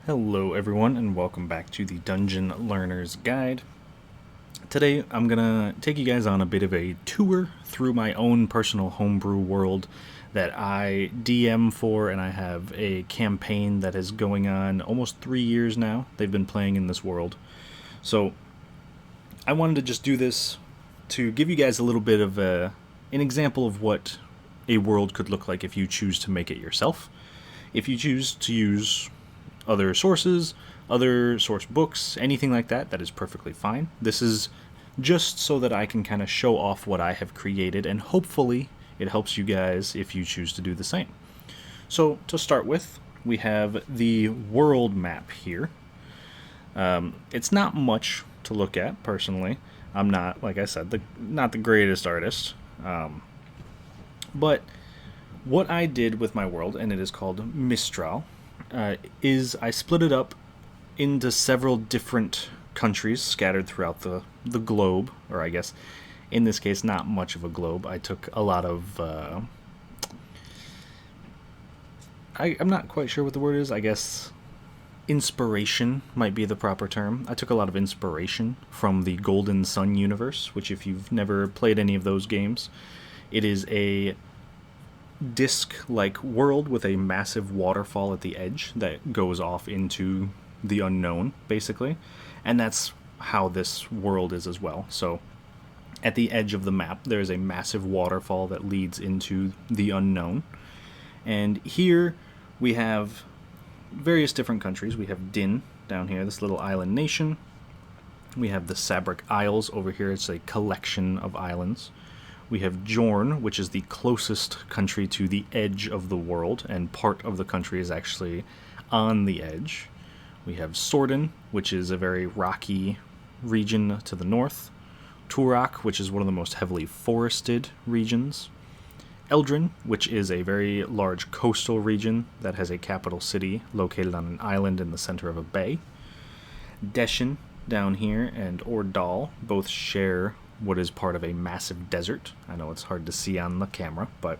Hello everyone and welcome back to the Dungeon Learner's Guide. Today I'm gonna take you guys on a bit of a tour through my own personal homebrew world that I DM for, and I have a campaign that is going on almost 3 years now. They've been playing in this world. So I wanted to just do this to give you guys a little bit of an example of what a world could look like if you choose to make it yourself. If you choose to use other sources, other source books, anything like that, that is perfectly fine. This is just so that I can kind of show off what I have created, and hopefully it helps you guys if you choose to do the same. So, to start with, we have the world map here. It's not much to look at, personally. I'm not, like I said, not the greatest artist. But what I did with my world, and it is called Mistraal, is I split it up into several different countries scattered throughout the globe, or I guess in this case, not much of a globe. I took a lot of. I'm not quite sure what the word is. I guess inspiration might be the proper term. I took a lot of inspiration from the Golden Sun universe, which, if you've never played any of those games, it is a disc-like world with a massive waterfall at the edge that goes off into the unknown, basically. And that's how this world is as well. So at the edge of the map, there's a massive waterfall that leads into the unknown. And here we have various different countries. We have Din down here, this little island nation. We have the Sabric Isles over here. It's a collection of islands. We have Jorn, which is the closest country to the edge of the world, and part of the country is actually on the edge. We have Sorden, which is a very rocky region to the north. Turak, which is one of the most heavily forested regions. Eldrin, which is a very large coastal region that has a capital city located on an island in the center of a bay. Deshin, down here, and Ordal both share what is part of a massive desert. I know it's hard to see on the camera, but...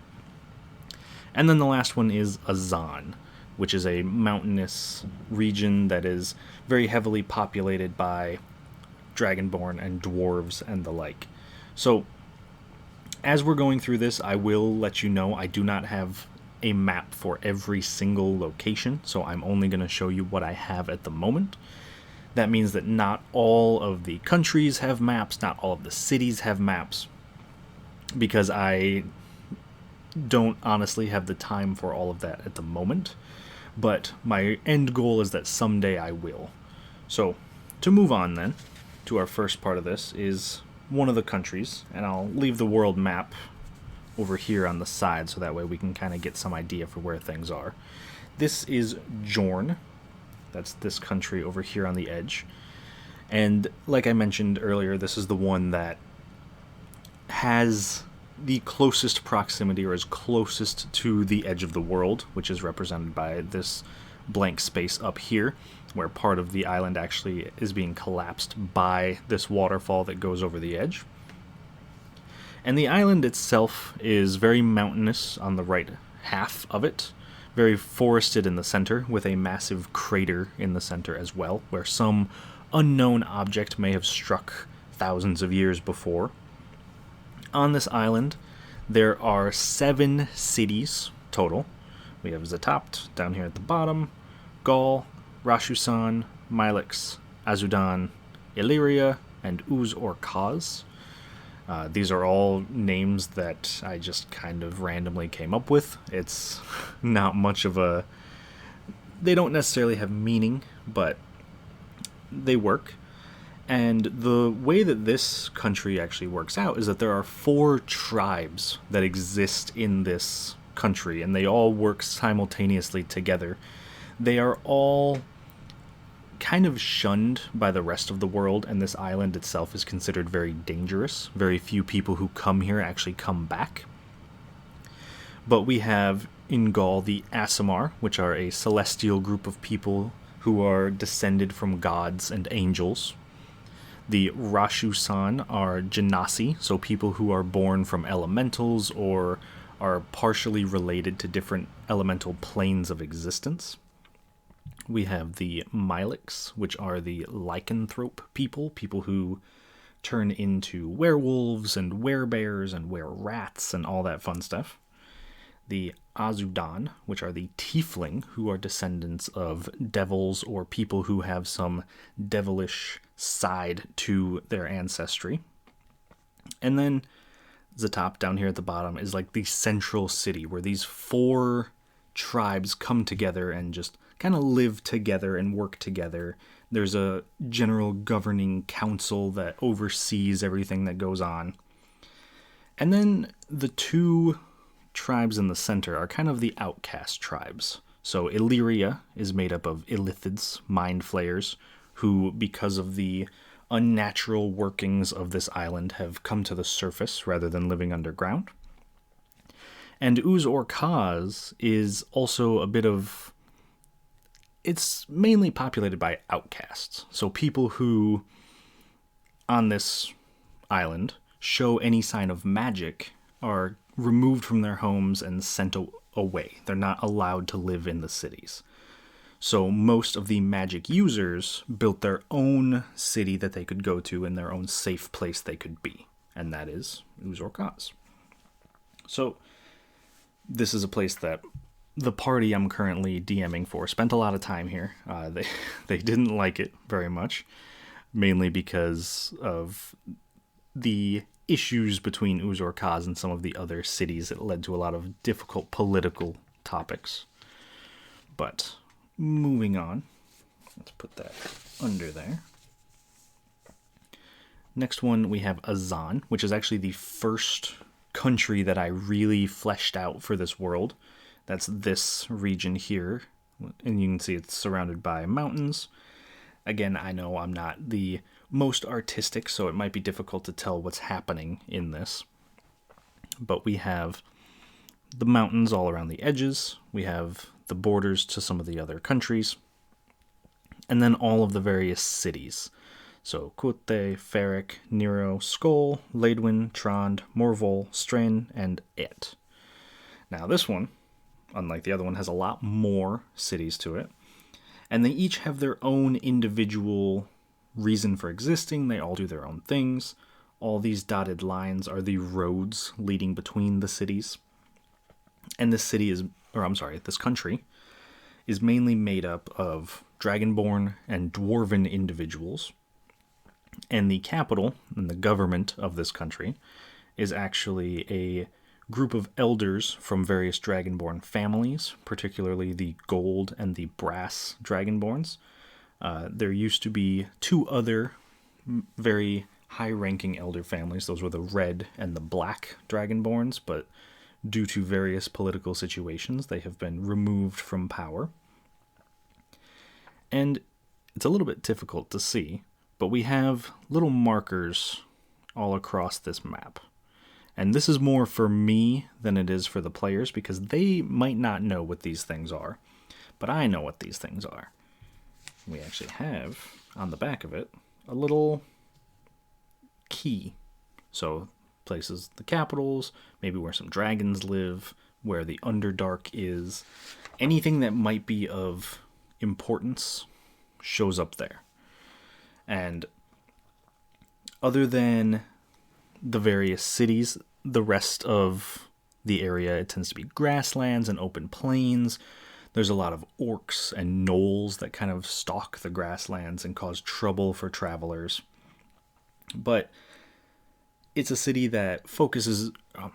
And then the last one is Azan, which is a mountainous region that is very heavily populated by dragonborn and dwarves and the like. So, as we're going through this, I will let you know I do not have a map for every single location, so I'm only going to show you what I have at the moment. That means that not all of the countries have maps, not all of the cities have maps, because I don't honestly have the time for all of that at the moment. But my end goal is that someday I will. So, to move on then, to our first part of this is one of the countries, and I'll leave the world map over here on the side so that way we can kind of get some idea for where things are. This is Jorn. That's this country over here on the edge. And like I mentioned earlier, this is the one that has the closest proximity, or is closest to the edge of the world, which is represented by this blank space up here, where part of the island actually is being collapsed by this waterfall that goes over the edge. And the island itself is very mountainous on the right half of it, very forested in the center, with a massive crater in the center as well, where some unknown object may have struck thousands of years before. On this island, there are 7 cities total. We have Zatapt down here at the bottom, Gaul, Rashusan, Milix, Azudan, Illyria, and Uz-or-Kaz. These are all names that I just kind of randomly came up with. It's not much of a... They don't necessarily have meaning, but they work. And the way that this country actually works out is that there are 4 tribes that exist in this country, and they all work simultaneously together. They are all kind of shunned by the rest of the world, and this island itself is considered very dangerous. Very few people who come here actually come back. But we have in Gaul the Aasimar, which are a celestial group of people who are descended from gods and angels. The Rashusan are Genasi, so people who are born from elementals or are partially related to different elemental planes of existence. We have the Mylics, which are the lycanthrope people who turn into werewolves and werebears and were-rats and all that fun stuff. The Azudan, which are the tiefling, who are descendants of devils or people who have some devilish side to their ancestry. And then the top down here at the bottom is like the central city where these 4 tribes come together and just kind of live together and work together. There's a general governing council that oversees everything that goes on. And then the 2 tribes in the center are kind of the outcast tribes. So Illyria is made up of Illithids, mind flayers, who, because of the unnatural workings of this island, have come to the surface rather than living underground. And Uz-Or-Kaz is also a bit of... It's mainly populated by outcasts. So people who, on this island, show any sign of magic are removed from their homes and sent away. They're not allowed to live in the cities. So most of the magic users built their own city that they could go to in their own safe place they could be. And that is Uz-Or-Kaz. So this is a place that the party I'm currently DMing for spent a lot of time here. They didn't like it very much, mainly because of the issues between Uz-Or-Kaz and some of the other cities. It led to a lot of difficult political topics. But moving on, let's put that under there. Next one, we have Azan, which is actually the first country that I really fleshed out for this world. That's this region here, and you can see it's surrounded by mountains. Again, I know I'm not the most artistic, so it might be difficult to tell what's happening in this. But we have the mountains all around the edges. We have the borders to some of the other countries. And then all of the various cities. So Kute, Ferric, Nero, Skoll, Leidwin, Trond, Morvol, Strain, and Et. Now this one, unlike the other one, has a lot more cities to it. And they each have their own individual reason for existing. They all do their own things. All these dotted lines are the roads leading between the cities. And this country is mainly made up of Dragonborn and Dwarven individuals. And the capital and the government of this country is actually a group of elders from various Dragonborn families, particularly the Gold and the Brass Dragonborns. There used to be 2 other very high-ranking elder families. Those were the Red and the Black Dragonborns, but due to various political situations, they have been removed from power. And it's a little bit difficult to see, but we have little markers all across this map. And this is more for me than it is for the players, because they might not know what these things are, but I know what these things are. We actually have, on the back of it, a little key. So places, the capitals, maybe where some dragons live, where the Underdark is. Anything that might be of importance shows up there. And other than the various cities, the rest of the area, it tends to be grasslands and open plains. There's a lot of orcs and gnolls that kind of stalk the grasslands and cause trouble for travelers. But it's a city that focuses, I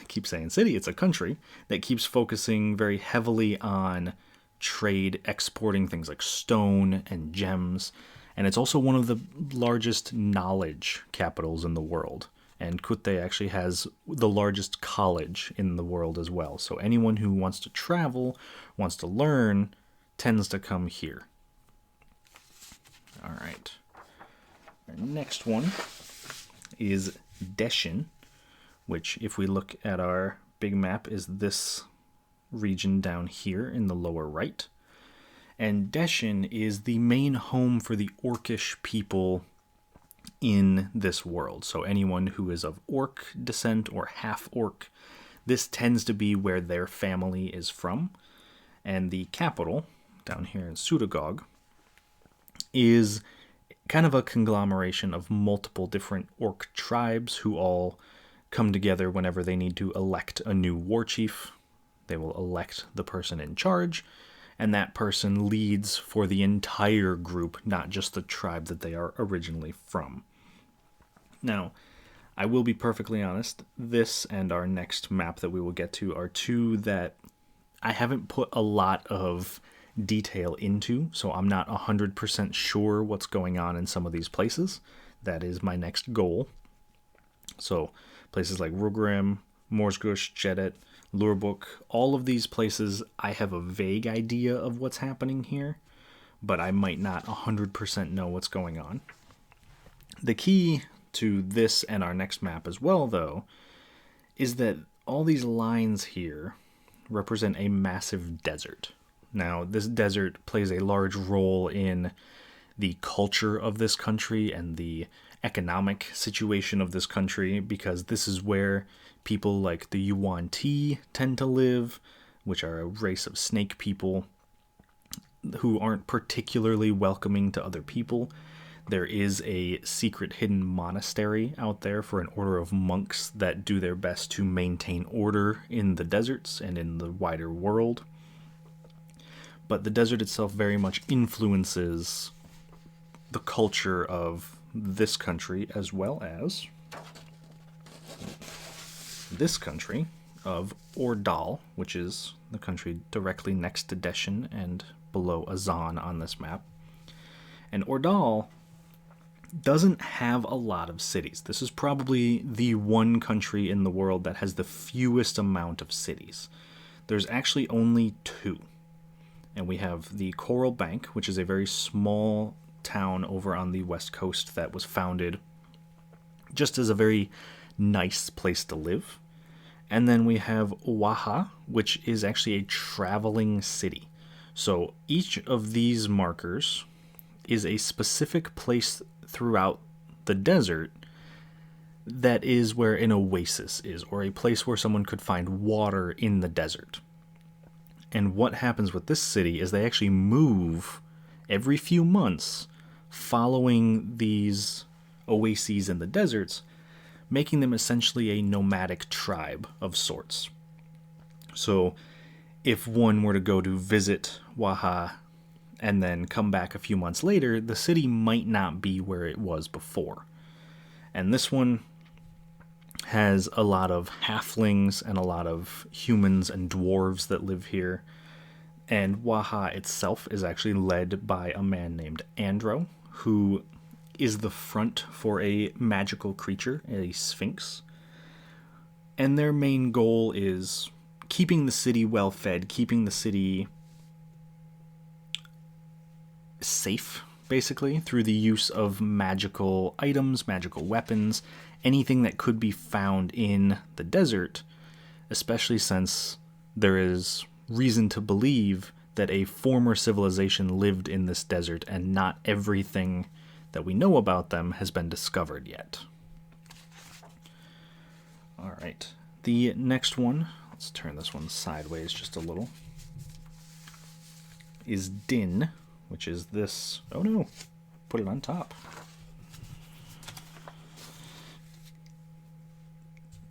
keep saying city, it's a country that keeps focusing very heavily on trade, exporting things like stone and gems. And it's also one of the largest knowledge capitals in the world. And Kute actually has the largest college in the world as well. So anyone who wants to travel, wants to learn, tends to come here. All right. Our next one is Deshin, which, if we look at our big map, is this region down here in the lower right. And Deshin is the main home for the Orcish people in this world. So anyone who is of Orc descent or half-Orc, this tends to be where their family is from. And the capital, down here in Sudagog, is kind of a conglomeration of multiple different orc tribes who all come together whenever they need to elect a new war chief. They will elect the person in charge, and that person leads for the entire group, not just the tribe that they are originally from. Now, I will be perfectly honest, this and our next map that we will get to are two that I haven't put a lot of detail into, so I'm not 100% sure what's going on in some of these places. That is my next goal. So, places like Rugrim, Morsgush, Jedet, Lurbuk, all of these places, I have a vague idea of what's happening here, but I might not 100% know what's going on. The key to this and our next map as well, though, is that all these lines here represent a massive desert. Now, this desert plays a large role in the culture of this country and the economic situation of this country, because this is where people like the Yuan-Ti tend to live, which are a race of snake people who aren't particularly welcoming to other people. There is a secret hidden monastery out there for an order of monks that do their best to maintain order in the deserts and in the wider world. But the desert itself very much influences the culture of this country, as well as this country of Ordal, which is the country directly next to Deshin and below Azan on this map. And Ordal doesn't have a lot of cities. This is probably the one country in the world that has the fewest amount of cities. There's actually only 2. And we have the Coral Bank, which is a very small town over on the west coast that was founded just as a very nice place to live. And then we have Waha, which is actually a traveling city. So each of these markers is a specific place throughout the desert that is where an oasis is, or a place where someone could find water in the desert. And what happens with this city is they actually move every few months following these oases in the deserts, making them essentially a nomadic tribe of sorts. So if one were to go to visit Waha and then come back a few months later, the city might not be where it was before. And this one has a lot of halflings and a lot of humans and dwarves that live here. And Waha itself is actually led by a man named Andro, who is the front for a magical creature, a sphinx. And their main goal is keeping the city well fed, keeping the city safe, basically, through the use of magical items, magical weapons, anything that could be found in the desert, especially since there is reason to believe that a former civilization lived in this desert and not everything that we know about them has been discovered yet. Alright, the next one, let's turn this one sideways just a little, is Din, which is this, oh no, put it on top.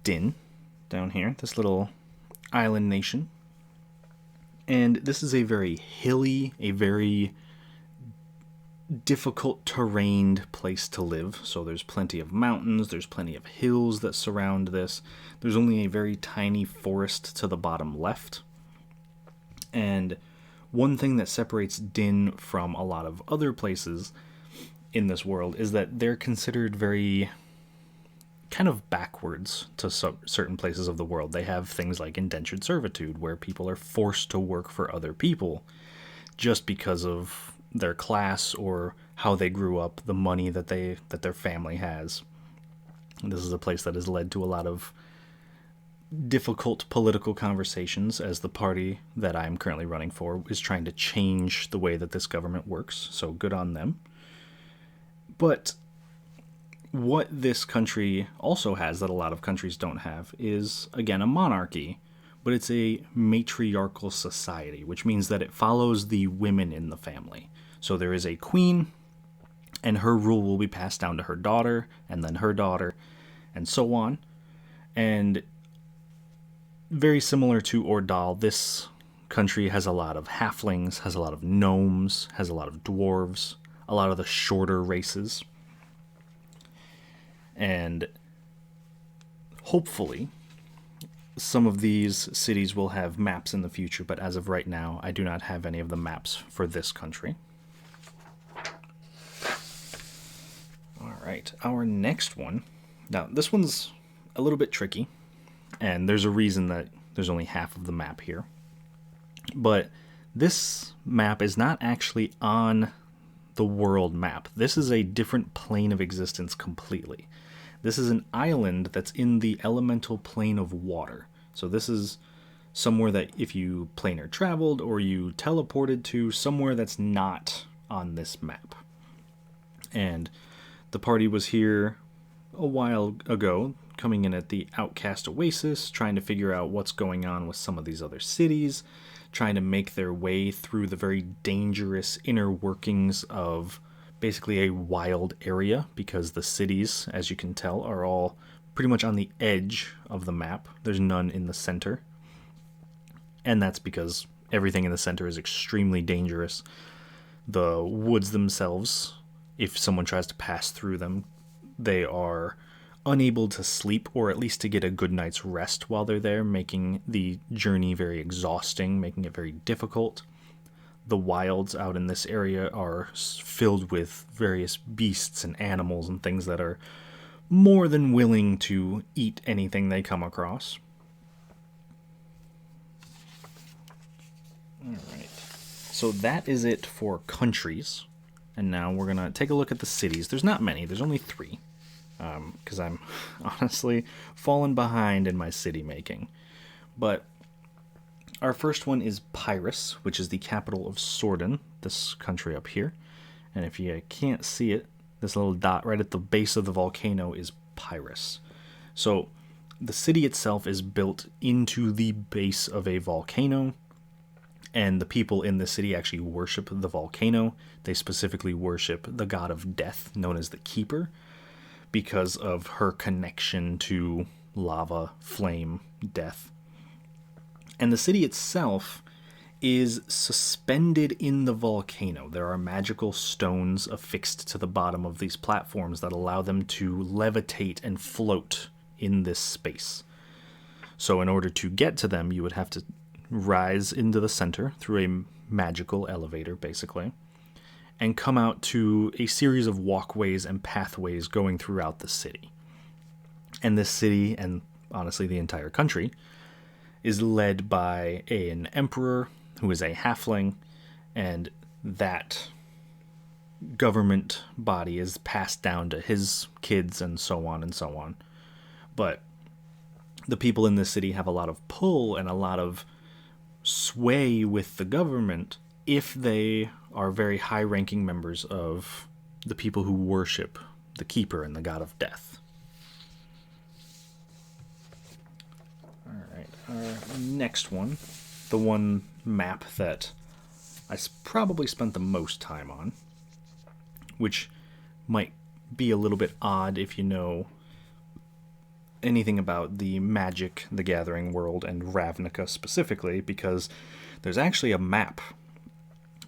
Din, down here, this little island nation. And this is a very hilly, a very difficult terrained place to live. So there's plenty of mountains, there's plenty of hills that surround this. There's only a very tiny forest to the bottom left. And one thing that separates Din from a lot of other places in this world is that they're considered very kind of backwards to certain places of the world. They have things like indentured servitude, where people are forced to work for other people just because of their class or how they grew up, the money that their family has. And this is a place that has led to a lot of difficult political conversations, as the party that I'm currently running for is trying to change the way that this government works, so good on them. But what this country also has that a lot of countries don't have is, again, a monarchy, but it's a matriarchal society, which means that it follows the women in the family. So there is a queen, and her rule will be passed down to her daughter, and then her daughter, and so on. And very similar to Ordal, this country has a lot of halflings, has a lot of gnomes, has a lot of dwarves, a lot of the shorter races. And hopefully, some of these cities will have maps in the future, but as of right now, I do not have any of the maps for this country. Alright, our next one. Now, this one's a little bit tricky, and there's a reason that there's only half of the map here. But this map is not actually on the world map. This is a different plane of existence completely. This is an island that's in the elemental plane of water. So this is somewhere that if you planar traveled or you teleported to, somewhere that's not on this map. And the party was here a while ago, coming in at the Outcast Oasis, trying to figure out what's going on with some of these other cities, trying to make their way through the very dangerous inner workings of basically a wild area, because the cities, as you can tell, are all pretty much on the edge of the map. There's none in the center. And that's because everything in the center is extremely dangerous. The woods themselves, if someone tries to pass through them, they are unable to sleep, or at least to get a good night's rest while they're there, making the journey very exhausting, making it very difficult. The wilds out in this area are filled with various beasts and animals and things that are more than willing to eat anything they come across. Alright, so that is it for countries. And now we're going to take a look at the cities. There's not many, there's only 3. Because I'm honestly fallen behind in my city making. But our first one is Pyrrhus, which is the capital of Sordon, this country up here. And if you can't see it, this little dot right at the base of the volcano is Pyrrhus. So the city itself is built into the base of a volcano, and the people in the city actually worship the volcano. They specifically worship the god of death, known as the Keeper, because of her connection to lava, flame, death. And the city itself is suspended in the volcano. There are magical stones affixed to the bottom of these platforms that allow them to levitate and float in this space. So in order to get to them, you would have to rise into the center through a magical elevator, basically, and come out to a series of walkways and pathways going throughout the city. And this city, and honestly the entire country, is led by an emperor who is a halfling, and that government body is passed down to his kids and so on and so on. But the people in this city have a lot of pull and a lot of sway with the government if they are very high-ranking members of the people who worship the Keeper and the god of death. Alright, our next one, the one map that I probably spent the most time on, which might be a little bit odd if you know anything about the Magic the Gathering world and Ravnica specifically, because there's actually a map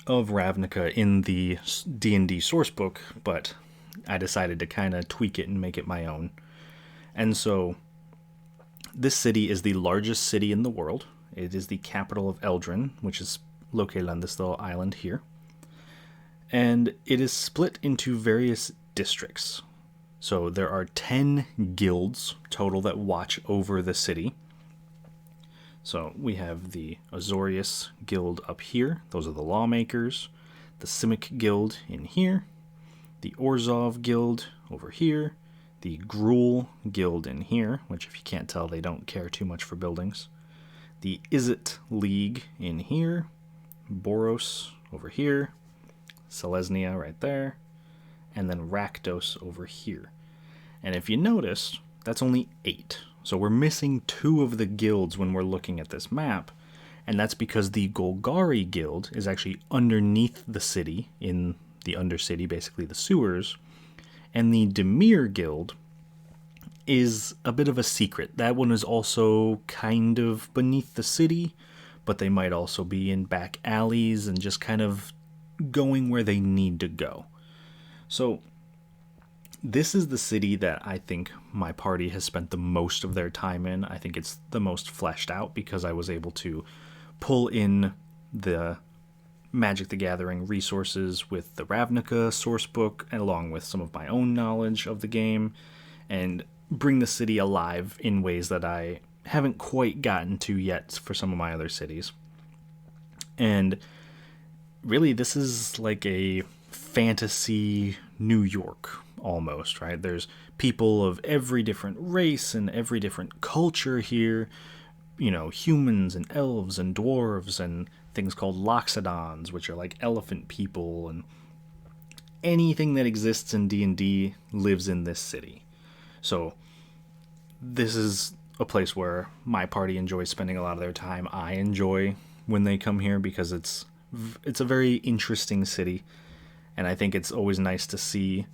of Ravnica in the D&D sourcebook, but I decided to kind of tweak it and make it my own. And so this city is the largest city in the world. It is the capital of Eldrin, which is located on this little island here. And it is split into various districts. So there are 10 guilds total that watch over the city. So we have the Azorius Guild up here. Those are the lawmakers. The Simic Guild in here. The Orzhov Guild over here. The Gruul Guild in here, which if you can't tell, they don't care too much for buildings. The Izzet League in here. Boros over here. Selesnya right there. And then Rakdos over here. And if you notice, that's only 8. So we're missing 2 of the guilds when we're looking at this map, and that's because the Golgari Guild is actually underneath the city, in the Undercity, basically the sewers, and the Demir Guild is a bit of a secret. That one is also kind of beneath the city, but they might also be in back alleys and just kind of going where they need to go. So this is the city that I think my party has spent the most of their time in. I think it's the most fleshed out because I was able to pull in the Magic the Gathering resources with the Ravnica sourcebook, along with some of my own knowledge of the game, and bring the city alive in ways that I haven't quite gotten to yet for some of my other cities. And really, this is like a fantasy New York almost, right? There's people of every different race and every different culture here. You know, humans and elves and dwarves and things called loxodons, which are like elephant people, and anything that exists in D&D lives in this city. So this is a place where my party enjoys spending a lot of their time. I enjoy when they come here because it's a very interesting city, and I think it's always nice to see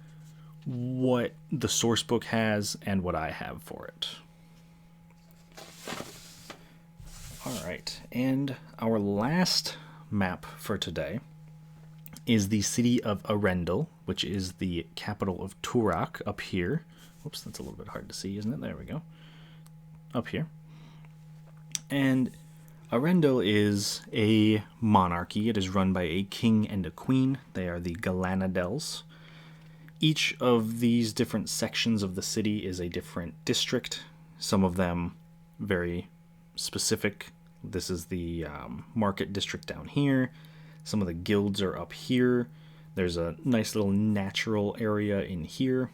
what the source book has and what I have for it. Alright, and our last map for today is the city of Arendelle, which is the capital of Turok up here. Whoops, that's a little bit hard to see, isn't it? There we go. Up here. And Arendelle is a monarchy. It is run by a king and a queen. They are the Galanadels. Each of these different sections of the city is a different district. Some of them very specific. This is the market district down here. Some of the guilds are up here. There's a nice little natural area in here.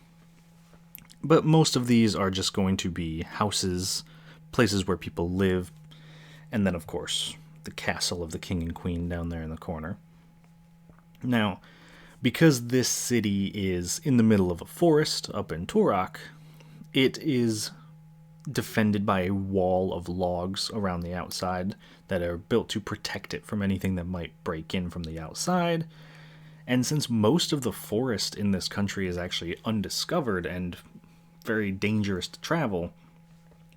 But most of these are just going to be houses, places where people live, and then, of course, the castle of the king and queen down there in the corner. Now, because this city is in the middle of a forest up in Turok, it is defended by a wall of logs around the outside that are built to protect it from anything that might break in from the outside. And since most of the forest in this country is actually undiscovered and very dangerous to travel,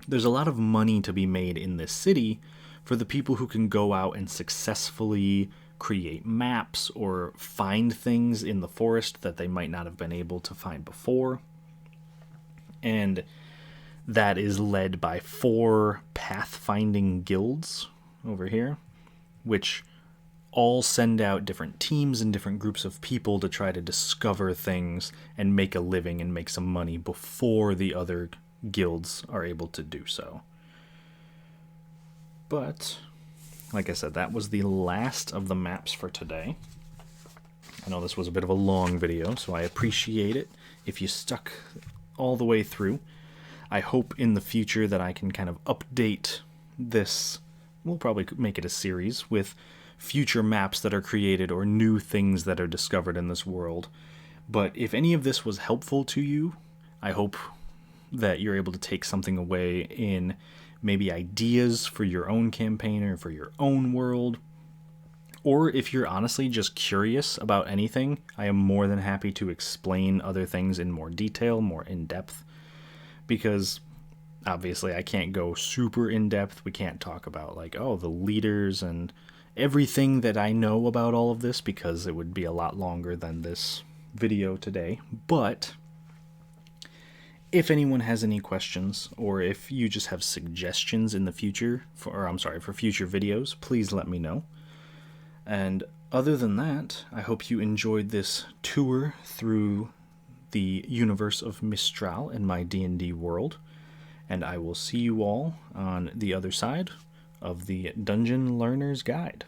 there's a lot of money to be made in this city for the people who can go out and successfully create maps or find things in the forest that they might not have been able to find before. And that is led by 4 pathfinding guilds over here, which all send out different teams and different groups of people to try to discover things and make a living and make some money before the other guilds are able to do so. But, like I said, that was the last of the maps for today. I know this was a bit of a long video, so I appreciate it if you stuck all the way through. I hope in the future that I can kind of update this. We'll probably make it a series with future maps that are created or new things that are discovered in this world. But if any of this was helpful to you, I hope that you're able to take something away in maybe ideas for your own campaign or for your own world. Or if you're honestly just curious about anything, I am more than happy to explain other things in more detail, more in depth. Because obviously I can't go super in depth. We can't talk about like, oh, the leaders and everything that I know about all of this, because it would be a lot longer than this video today. But if anyone has any questions, or if you just have suggestions in the future, for future videos, please let me know. And other than that, I hope you enjoyed this tour through the universe of Mistraal and my D&D world, and I will see you all on the other side of the Dungeon Learner's Guide.